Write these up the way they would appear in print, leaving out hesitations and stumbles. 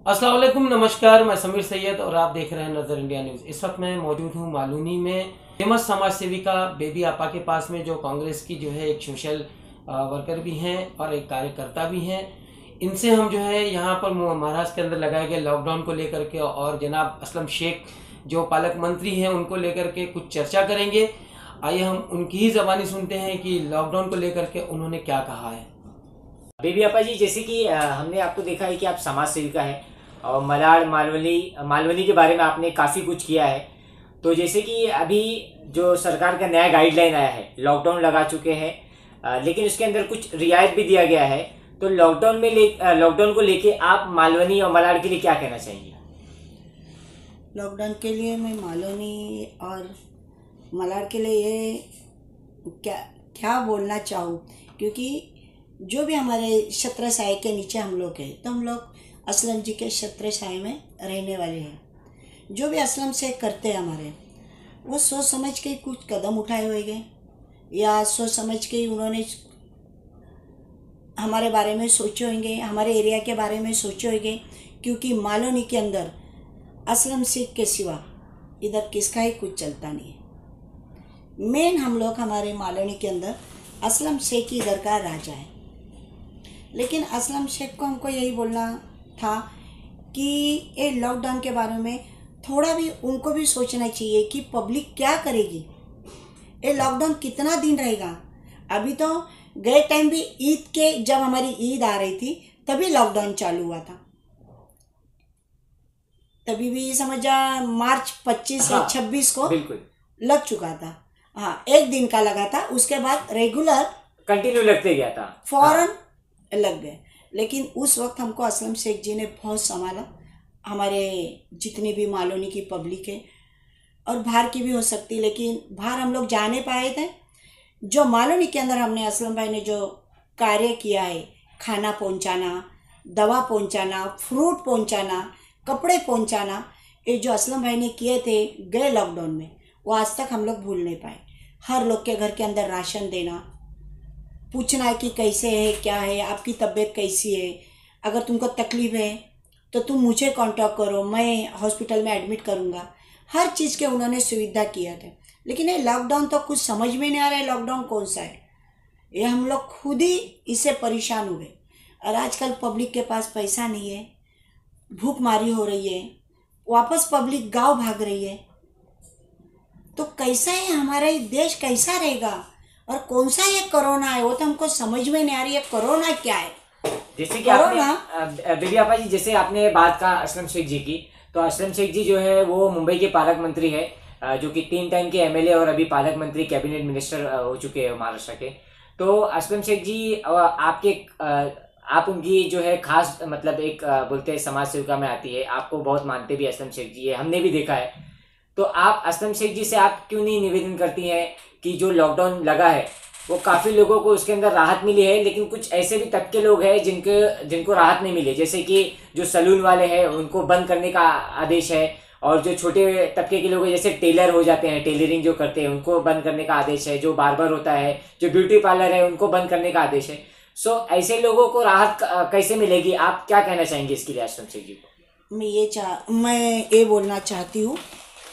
अस्सलाम वालेकुम, नमस्कार। मैं समीर सैयद और आप देख रहे हैं नजर इंडिया न्यूज। इस वक्त मैं मौजूद हूं मालूनी में फेमस समाज सेविका बेबी आपा के पास में, जो कांग्रेस की जो है एक सोशल वर्कर भी हैं और एक कार्यकर्ता भी हैं। इनसे हम जो है यहाँ पर महाराष्ट्र के अंदर लगाए गए लॉकडाउन को लेकर के और जनाब असलम शेख जो पालक मंत्री हैं उनको लेकर के कुछ चर्चा करेंगे। आइए हम उनकी ही जबानी सुनते हैं कि लॉकडाउन को लेकर के उन्होंने क्या कहा है। बेबी आपा जी, जैसे कि हमने आपको देखा है कि आप समाज सेविका हैं और मलाड मालवनी के बारे में आपने काफ़ी कुछ किया है। तो जैसे कि अभी जो सरकार का नया गाइडलाइन आया है, लॉकडाउन लगा चुके हैं लेकिन उसके अंदर कुछ रियायत भी दिया गया है। तो लॉकडाउन को लेके आप मालवनी और मलाड के लिए क्या कहना चाहेंगे? लॉकडाउन के लिए मैं मालवनी और मलाड के लिए ये क्या बोलना चाहूँ, क्योंकि जो भी हमारे छत्र छाया के नीचे हम लोग हैं, तो हम लोग असलम जी के छत्र छाया में रहने वाले हैं। जो भी असलम से करते हैं हमारे, वो सोच समझ के कुछ कदम उठाए हुए गए या सोच समझ के उन्होंने हमारे बारे में सोचे होंगे, हमारे एरिया के बारे में सोचे होंगे, क्योंकि मालवनी के अंदर असलम शेख के सिवा इधर किसका ही कुछ चलता नहीं है। मेन हम लोग हमारे मालवनी के अंदर असलम शेख ही इधर का राजा है। लेकिन असलम शेख को हमको यही बोलना था कि ये लॉकडाउन के बारे में थोड़ा भी उनको भी सोचना चाहिए कि पब्लिक क्या करेगी, ये लॉकडाउन कितना दिन रहेगा। अभी तो गए टाइम भी ईद के, जब हमारी ईद आ रही थी तभी लॉकडाउन चालू हुआ था। तभी भी समझा मार्च 25 या 26 को लग चुका था। हाँ, एक दिन का लगा था, उसके बाद रेगुलर कंटिन्यू लगते गया था, फौरन लग गए। लेकिन उस वक्त हमको असलम शेख जी ने बहुत संभाला। हमारे जितनी भी मालवनी की पब्लिक है और बाहर की भी हो सकती, लेकिन बाहर हम लोग जा नहीं पाए थे। जो मालवनी के अंदर हमने असलम भाई ने जो कार्य किया है, खाना पहुंचाना, दवा पहुंचाना, फ्रूट पहुंचाना, कपड़े पहुंचाना, ये जो असलम भाई ने किए थे गए लॉकडाउन में, वो आज तक हम लोग भूल नहीं पाए। हर लोग के घर के अंदर राशन देना, पूछना है कि कैसे है, क्या है, आपकी तबीयत कैसी है, अगर तुमको तकलीफ़ है तो तुम मुझे कांटेक्ट करो, मैं हॉस्पिटल में एडमिट करूँगा। हर चीज़ के उन्होंने सुविधा किया था। लेकिन ये लॉकडाउन तो कुछ समझ में नहीं आ रहा है, लॉकडाउन कौन सा है। ये हम लोग खुद ही इससे परेशान हुए। और आजकल पब्लिक के पास पैसा नहीं है, भूखमारी हो रही है, वापस पब्लिक गाँव भाग रही है। तो कैसा है हमारा ये देश, कैसा रहेगा? और कौन सा ये कोरोना है, वो तो हमको समझ में नहीं आ रही है। कोरोना क्या है? जैसे कि आपने बेबी आपा जी, जैसे आपने बात कहा असलम शेख जी की, तो असलम शेख जी जो है वो मुंबई के पालक मंत्री है, जो कि 3 टाइम के एमएलए और अभी पालक मंत्री, कैबिनेट मिनिस्टर हो चुके हैं महाराष्ट्र के। तो असलम शेख जी आप उनकी जो है खास मतलब एक बोलते हैं समाज सेविका में आती है, आपको बहुत मानते भी असलम शेख जी है, हमने भी देखा है। तो आप असलम शेख जी से आप क्यों नहीं निवेदन करती हैं कि जो लॉकडाउन लगा है वो काफ़ी लोगों को उसके अंदर राहत मिली है, लेकिन कुछ ऐसे भी तबके लोग हैं जिनको राहत नहीं मिली, जैसे कि जो सलून वाले हैं उनको बंद करने का आदेश है, और जो छोटे तबके के लोग हैं जैसे टेलर हो जाते हैं, टेलरिंग जो करते हैं उनको बंद करने का आदेश है, जो बार्बर होता है, जो ब्यूटी पार्लर है उनको बंद करने का आदेश है। सो ऐसे लोगों को राहत कैसे मिलेगी? आप क्या कहना चाहेंगे इसके लिए असलम शेख जी को? मैं ये बोलना चाहती हूँ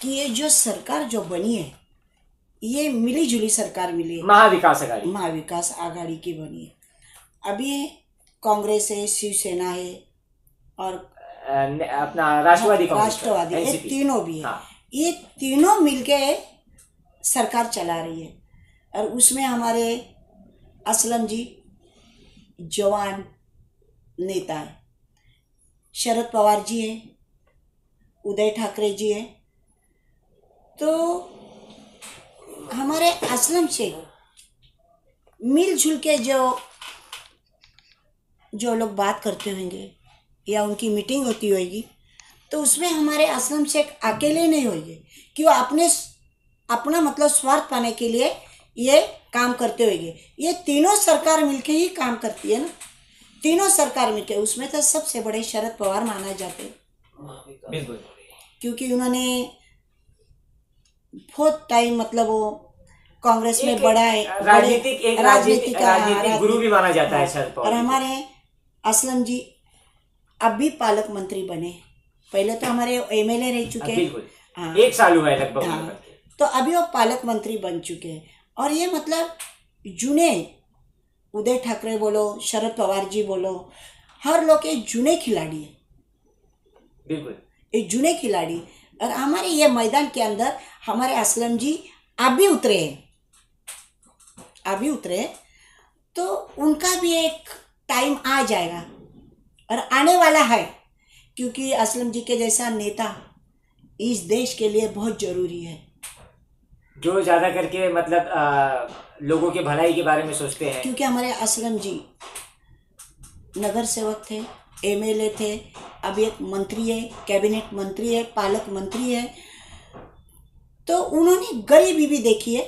कि ये जो सरकार जो बनी है, ये मिली जुली सरकार मिली है, महाविकास आघाड़ी की बनी है। अभी कांग्रेस है, शिवसेना है और अपना राष्ट्रवादी, ये तीनों भी है। हाँ। ये तीनों मिलके सरकार चला रही है। और उसमें हमारे असलम जी जवान नेता है, शरद पवार जी है, उदय ठाकरे जी है। तो हमारे असलम शेख मिलजुल के जो लोग बात करते होंगे या उनकी मीटिंग होती होगी, तो उसमें हमारे असलम शेख अकेले नहीं होंगे कि वो अपना मतलब स्वार्थ पाने के लिए ये काम करते होंगे। ये तीनों सरकार मिलके ही काम करती है ना, तीनों सरकार मिलके। उसमें तो सबसे बड़े शरद पवार माना जाते हैं, बिल्कुल, क्योंकि उन्होंने बहुत टाइम मतलब वो कांग्रेस में बड़ा है, राजनीतिक गुरु भी माना जाता है शरद पवार। और हमारे असलम जी अब भी पालक मंत्री बने। पहले तो हमारे एमएलए रह चुके हैं। बिल्कुल, हाँ 1 साल हुआ है लगभग। हाँ, तो अभी वो पालक मंत्री बन चुके हैं। और ये मतलब जूने उदय ठाकरे बोलो, शरद पवार जी बोलो, हर लोग ये जूने खिलाड़ी है, बिल्कुल ये जूने खिलाड़ी। और हमारे ये मैदान के अंदर हमारे असलम जी अभी उतरे हैं, अभी उतरे, तो उनका भी एक टाइम आ जाएगा और आने वाला है, क्योंकि असलम जी के जैसा नेता इस देश के लिए बहुत ज़रूरी है, जो ज़्यादा करके मतलब लोगों के भलाई के बारे में सोचते हैं। क्योंकि हमारे असलम जी नगर सेवक थे, एमएलए थे, अब एक मंत्री है, कैबिनेट मंत्री है, पालक मंत्री है, तो उन्होंने गरीबी भी देखी है।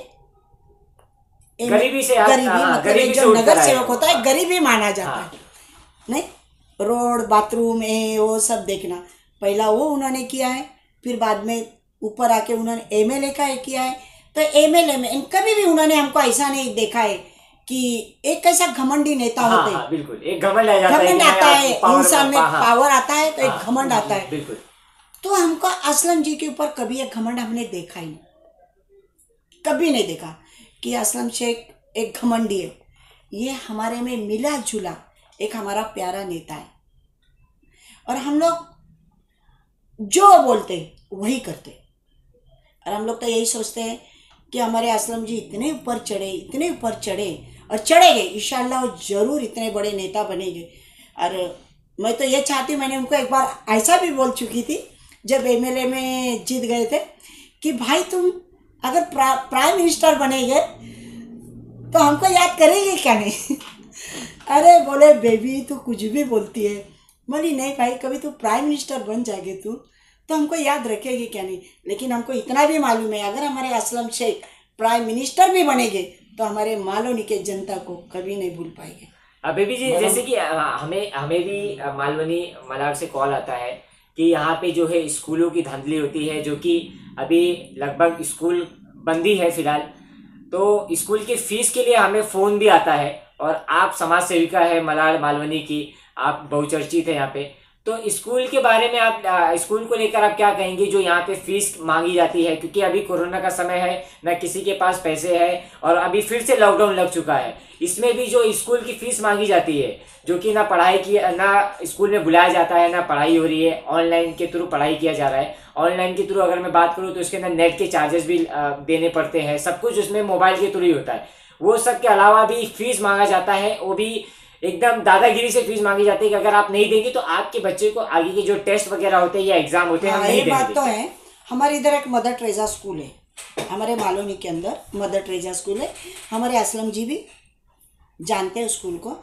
गरीबी से गरीबी हाँ, मतलब गरीबी से जो उठकर नगर आए सेवक हैं। होता है गरीबी माना जाता हाँ। है, नहीं रोड बाथरूम है वो सब देखना, पहला वो उन्होंने किया है, फिर बाद में ऊपर आके उन्होंने एमएलए का किया है। तो एमएलए में कभी भी उन्होंने हमको ऐसा नहीं देखा है कि एक कैसा घमंडी नेता हाँ, होते हैं। हाँ, बिल्कुल एक घमंड आ जाता है, घमंड आता है, पावर इंसान में हाँ, पावर आता है तो एक हाँ, घमंड आता है। बिल्कुल तो हमको असलम जी के ऊपर कभी एक घमंड हमने देखा ही नहीं, कभी नहीं देखा कि असलम शेख एक घमंडी है। ये हमारे में मिला जुला एक हमारा प्यारा नेता है, और हम लोग जो बोलते वही करते। और हम लोग तो यही सोचते हैं कि हमारे असलम जी इतने ऊपर चढ़े, इतने ऊपर चढ़े और चढ़ेंगे इंशाल्लाह, वो ज़रूर इतने बड़े नेता बनेंगे। और मैं तो ये चाहती, मैंने उनको एक बार ऐसा भी बोल चुकी थी जब एमएलए में जीत गए थे कि भाई तुम अगर प्राइम मिनिस्टर बनेंगे तो हमको याद करेंगे क्या नहीं। अरे बोले बेबी तू कुछ भी बोलती है। बोली नहीं भाई, कभी तू प्राइम मिनिस्टर बन जाएगी तू तो हमको याद रखेगी क्या नहीं। लेकिन हमको इतना भी मालूम है, अगर हमारे असलम शेख प्राइम मिनिस्टर भी बनेंगे तो हमारे मालवनी के जनता को कभी नहीं भूल पाएंगे। बेबी जी, जैसे कि हमें भी मालवनी मलाड से कॉल आता है कि यहाँ पे जो है स्कूलों की धांधली होती है, जो कि अभी लगभग स्कूल बंदी है फिलहाल। तो स्कूल की फीस के लिए हमें फ़ोन भी आता है, और आप समाज सेविका है मलाड मालवनी की, आप बहुचर्चित है यहाँ पे। तो स्कूल के बारे में आप स्कूल को लेकर आप क्या कहेंगे जो यहाँ पे फीस मांगी जाती है, क्योंकि अभी कोरोना का समय है, ना किसी के पास पैसे है, और अभी फिर से लॉकडाउन लग चुका है। इसमें भी जो स्कूल की फीस मांगी जाती है, जो कि ना पढ़ाई की, ना स्कूल में बुलाया जाता है, ना पढ़ाई हो रही है, ऑनलाइन के थ्रू पढ़ाई किया जा रहा है। ऑनलाइन के थ्रू अगर मैं बात करूँ तो इसके अंदर नेट के चार्जेस भी देने पड़ते हैं, सब कुछ उसमें मोबाइल के थ्रू ही होता है। वो सब के अलावा भी फीस मांगा जाता है, वो भी एकदम दादागिरी से फीस मांगी जाती है कि अगर आप नहीं देंगे तो आपके बच्चे को आगे के जो टेस्ट वगैरह होते हैं या एग्जाम होते हैं हम नहीं ये देंगे। बात तो है। हमारे इधर एक मदर ट्रेजा स्कूल है, हमारे मालवनी के अंदर मदर ट्रेजा स्कूल है, हमारे असलम जी भी जानते हैं स्कूल को।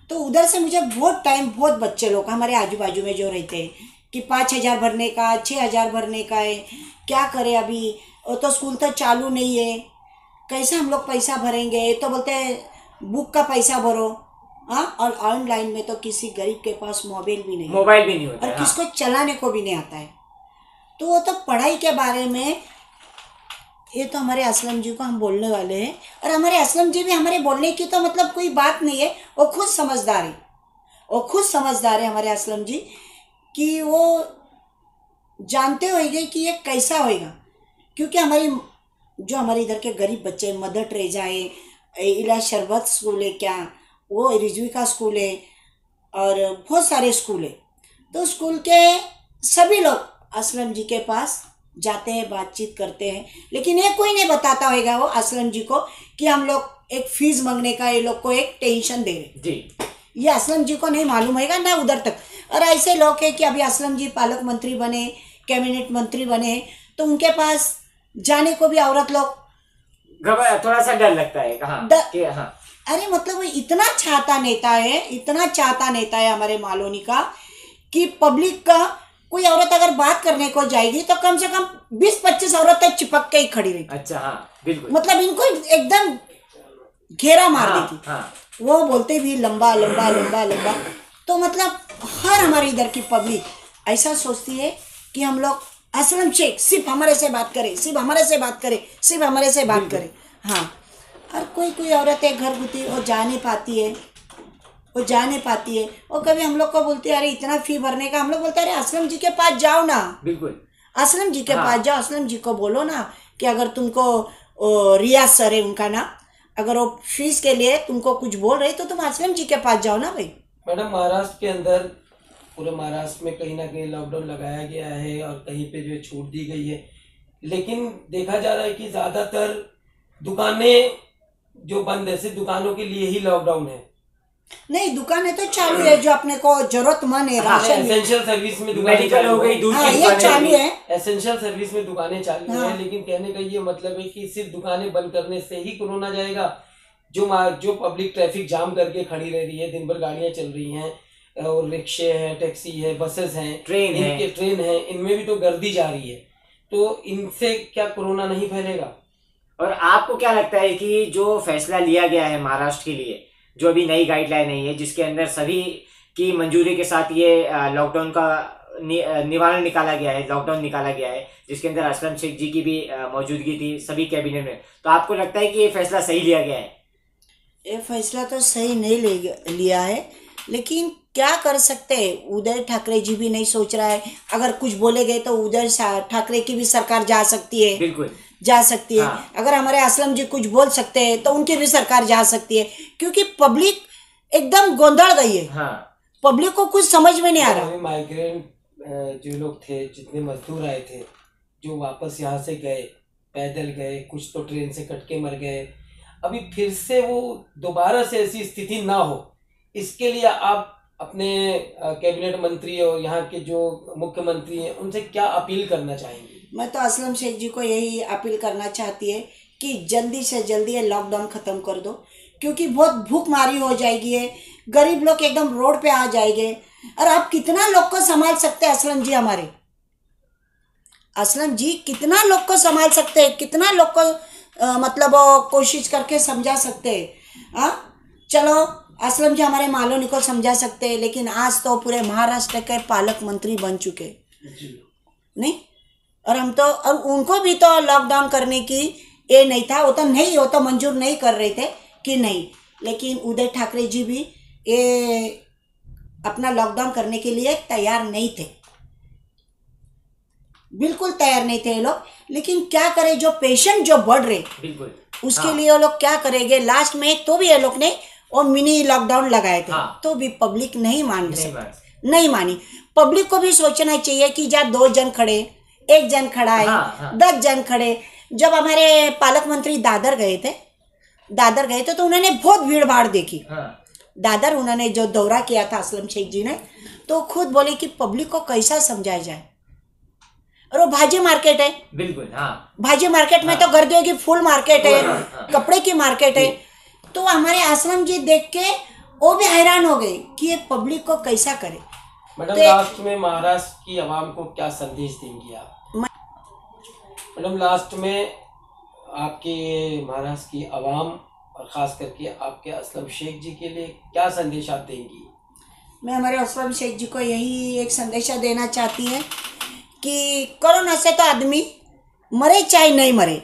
तो उधर से मुझे बहुत टाइम, बहुत बच्चे लोग हमारे आजू बाजू में जो रहते हैं कि 5,000 भरने का, 6,000 भरने का है, क्या करें अभी, वो तो स्कूल तो चालू नहीं है, कैसे हम लोग पैसा भरेंगे। तो बोलते हैं बुक का पैसा भरो। हाँ, और ऑनलाइन में तो किसी गरीब के पास मोबाइल भी नहीं, मोबाइल भी नहीं होता और है, किसको चलाने को भी नहीं आता है। तो वो तो पढ़ाई के बारे में ये तो हमारे असलम जी को हम बोलने वाले हैं, और हमारे असलम जी भी हमारे बोलने की तो मतलब कोई बात नहीं है, वो खुद समझदार है, वो खुद समझदार है हमारे असलम जी, कि वो जानते होंगे कि ये कैसा होएगा। क्योंकि जो हमारे इधर के गरीब बच्चे, मदर ट्रेजा है, इला शरबत स्कूल है, क्या वो रिजवी का स्कूल है, और बहुत सारे स्कूल है। तो स्कूल के सभी लोग असलम जी के पास जाते हैं, बातचीत करते हैं, लेकिन ये कोई नहीं बताता होगा वो असलम जी को कि हम लोग एक फीस मांगने का ये लोग को एक टेंशन दे रहे जी। ये असलम जी को नहीं मालूम होगा ना उधर तक। और ऐसे लोग हैं कि अभी असलम जी पालक मंत्री बने, कैबिनेट मंत्री बने, तो उनके पास जाने को भी औरत लोग थोड़ा सा डर लगता है। हाँ, अरे मतलब वो इतना चाहता नेता है, इतना चाहता नेता है हमारे मालवनी का, कि पब्लिक का कोई औरत अगर बात करने को जाएगी तो कम से कम 20-25 औरत तक चिपक के ही खड़ी रहेगी। अच्छा, हाँ बिल्कुल, मतलब इनको एकदम घेरा मार देगी। हाँ। वो बोलते भी लंबा लंबा लंबा लंबा। तो मतलब हर हमारे इधर की पब्लिक ऐसा सोचती है कि हम लोग असलम शेख सिर्फ हमारे से बात करे, सिर्फ हमारे से बात करे, सिर्फ हमारे से बात करे। हाँ, और कोई औरतें घरगुती वो जा नहीं पाती है, वो जा नहीं पाती है। और कभी हम लोग को बोलती है अरे इतना फी भरने का, हम लोग बोलते हैं अरे असलम जी के पास जाओ ना, बिल्कुल असलम जी के पास जाओ, असलम जी को बोलो ना कि अगर तुमको रियाज सर है उनका नाम, अगर वो फीस के लिए तुमको कुछ बोल रहे तो तुम असलम जी के पास जाओ ना भाई। मैडम, महाराष्ट्र के अंदर, पूरे महाराष्ट्र में कहीं ना कहीं लॉकडाउन लगाया गया है और कहीं पे जो है छूट दी गई है, लेकिन देखा जा रहा है कि ज्यादातर दुकानें जो बंद है, सिर्फ दुकानों के लिए ही लॉकडाउन है। नहीं, दुकानें तो चालू है, जो अपने को जरूरतमंद है राशन एसेंशियल सर्विस में दुकानें मेडिकल हो गई, दूध की ये दुकानें चालू है। एसेंशियल सर्विस में दुकानें चालू हैं, लेकिन कहने का ये मतलब है कि सिर्फ दुकानें बंद करने से ही कोरोना जाएगा? जो पब्लिक ट्रैफिक जाम करके खड़ी रह रही है, दिन भर गाड़ियां चल रही हैं और रिक्शे हैं, टैक्सी है, बसेस हैं, ट्रेन है, इनमें भी तो गर्दी जा रही है, तो इनसे क्या कोरोना नहीं फैलेगा? और आपको क्या लगता है कि जो फैसला लिया गया है महाराष्ट्र के लिए, जो अभी नई गाइडलाइन नहीं है जिसके अंदर सभी की मंजूरी के साथ ये लॉकडाउन का निवारण निकाला गया है, लॉकडाउन निकाला गया है, जिसके अंदर असलम शेख जी की भी मौजूदगी थी सभी कैबिनेट में, तो आपको लगता है कि ये फैसला सही लिया गया है? ये फैसला तो सही नहीं लिया है, लेकिन क्या कर सकते हैं, उदय ठाकरे जी भी नहीं सोच रहा है। अगर कुछ बोले गए तो उदय ठाकरे की भी सरकार जा सकती है, बिल्कुल जा सकती है। हाँ। अगर हमारे असलम जी कुछ बोल सकते हैं तो उनकी भी सरकार जा सकती है, क्योंकि पब्लिक एकदम गोंधल गई है। हाँ। पब्लिक को कुछ समझ में नहीं आ रहा। माइग्रेंट जो लोग थे, जितने मजदूर आए थे, जो वापस यहाँ से गए, पैदल गए, कुछ तो ट्रेन से कट के मर गए, अभी फिर से वो दोबारा से ऐसी स्थिति ना हो, इसके लिए आप अपने कैबिनेट मंत्री और यहाँ के जो मुख्यमंत्री हैं उनसे क्या अपील करना चाहेंगे? मैं तो असलम शेख जी को यही अपील करना चाहती है कि जल्दी से जल्दी ये लॉकडाउन ख़त्म कर दो, क्योंकि बहुत भूखमारी हो जाएगी है, गरीब लोग एकदम रोड पे आ जाएंगे। और आप कितना लोग को संभाल सकते हैं असलम जी? हमारे असलम जी कितना लोग को संभाल सकते हैं, कितना लोग को मतलब कोशिश करके समझा सकते हैं। चलो असलम जी हमारे मालोनी को समझा सकते हैं, लेकिन आज तो पूरे महाराष्ट्र के पालक मंत्री बन चुके नहीं, और हम तो, और उनको भी तो लॉकडाउन करने की ये नहीं था, वो तो मंजूर नहीं कर रहे थे कि नहीं, लेकिन उदय ठाकरे जी भी ये अपना लॉकडाउन करने के लिए तैयार नहीं थे, बिल्कुल तैयार नहीं थे ये लोग। लेकिन क्या करें, जो पेशेंट जो बढ़ रहे बिल्कुल उसके लिए वो लोग क्या करेंगे, लास्ट में तो भी ये लोग ने वो मिनी लॉकडाउन लगाए थे, तो भी पब्लिक नहीं मानी। पब्लिक को भी सोचना चाहिए कि जब 2 जन खड़े, 1 जन खड़ा है, 10 जन खड़े। जब हमारे पालक मंत्री दादर गए थे तो उन्होंने बहुत भीड़ भाड़ देखी। दादर उन्होंने जो दौरा किया था असलम शेख जी ने, तो खुद बोले कि पब्लिक को कैसा समझाया जाए। और वो भाजी मार्केट है, बिल्कुल भाजी मार्केट में तो गर्दी होगी, फूल मार्केट है, कपड़े की मार्केट है। तो हमारे असलम जी देख के वो भी हैरान हो गए कि ये पब्लिक को कैसा करे। मैडम, लास्ट में महाराष्ट्र की आवाम को क्या संदेश देंगी आप? मैडम, लास्ट में आपके महाराष्ट्र की आवाम और खास करके आपके असलम शेख जी के लिए क्या संदेश आप देंगी? मैं हमारे असलम शेख जी को यही एक संदेशा देना चाहती है कि कोरोना से तो आदमी मरे चाहे नहीं मरे,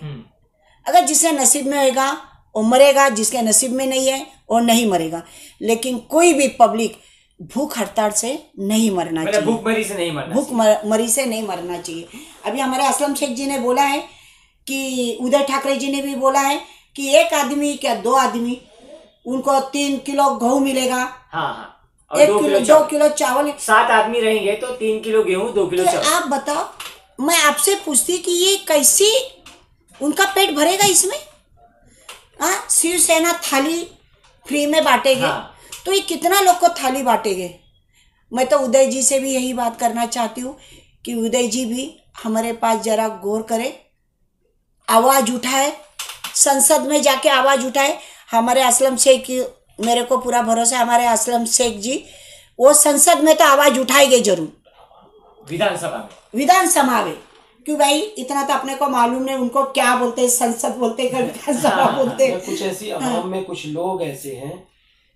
अगर जिसके नसीब में होएगा वो मरेगा, जिसके नसीब में नहीं है वो नहीं मरेगा, लेकिन कोई भी पब्लिक भूख हड़ताल से नहीं मरना चाहिए, भूखमरी से नहीं मरना, भूखमरी से नहीं मरना चाहिए। अभी हमारे असलम शेख जी ने बोला है कि उदय ठाकरे जी ने भी बोला है कि 1 आदमी क्या 2 आदमी उनको 3 किलो गेहूं मिलेगा, 2 किलो चावल। 7 आदमी रहेंगे तो 3 किलो गेहूं, 2 किलो चावल। आप बताओ, मैं आपसे पूछती कि ये कैसी उनका पेट भरेगा इसमें? शिवसेना थाली फ्री में बांटेगे, तो ये कितना लोग को थाली बांटेंगे? मैं तो उदय जी से भी यही बात करना चाहती हूँ कि उदय जी भी हमारे पास जरा गौर करे, आवाज़ उठाए, संसद में जाके आवाज़ उठाए। हमारे असलम शेख, मेरे को पूरा भरोसा है हमारे असलम शेख जी वो संसद में तो आवाज़ उठाएंगे जरूर, विधानसभा में। क्यों भाई, इतना तो अपने को मालूम नहीं उनको क्या बोलते हैं, संसद बोलते हैं, विधानसभा बोलते हैं। कुछ ऐसी आवाम में कुछ लोग ऐसे हैं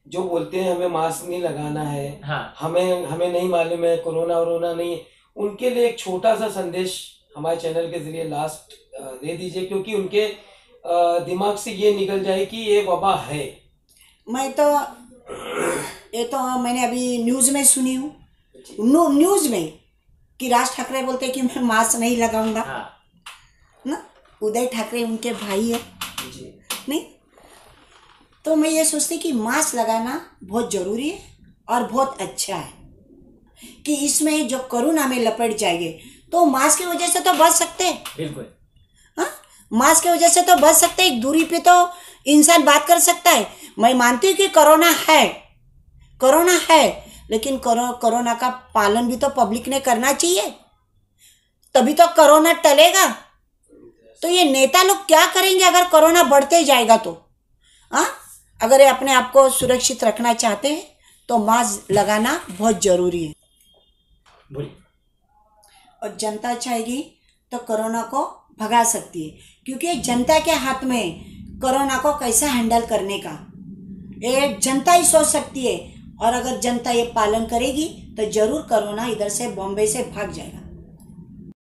जो बोलते हैं हमें मास्क नहीं लगाना है, हमें नहीं मालूम है कोरोना नहीं है। उनके लिए एक छोटा सा संदेश हमारे चैनल के जरिए लास्ट दे दीजिए, क्योंकि उनके दिमाग से ये निकल जाए कि ये वबा है। मैं तो ये तो मैंने अभी न्यूज़ में सुनी हूँ, न्यूज़ में कि राज ठाकरे बोलते हैं कि मैं मास्क नहीं लगाऊंगा। ना, उदय ठाकरे उनके भाई है नहीं, तो मैं ये सोचती कि मास्क लगाना बहुत ज़रूरी है और बहुत अच्छा है कि इसमें जो कोरोना में लपेट जाएंगे तो मास्क की वजह से तो बच सकते हैं। बिल्कुल। हाँ, मास्क की वजह से तो बच सकते हैं, एक दूरी पे तो इंसान बात कर सकता है। मैं मानती हूँ कि कोरोना है, लेकिन कोरोना का पालन भी तो पब्लिक ने करना चाहिए, तभी तो कोरोना टलेगा। तो ये नेता लोग क्या करेंगे अगर कोरोना बढ़ते जाएगा तो? हाँ, अगर ये अपने आप को सुरक्षित रखना चाहते हैं तो मास्क लगाना बहुत ज़रूरी है। और जनता चाहेगी तो कोरोना को भगा सकती है, क्योंकि जनता के हाथ में कोरोना को कैसा हैंडल करने का ये जनता ही सोच सकती है। और अगर जनता ये पालन करेगी तो ज़रूर कोरोना इधर से बॉम्बे से भाग जाएगा।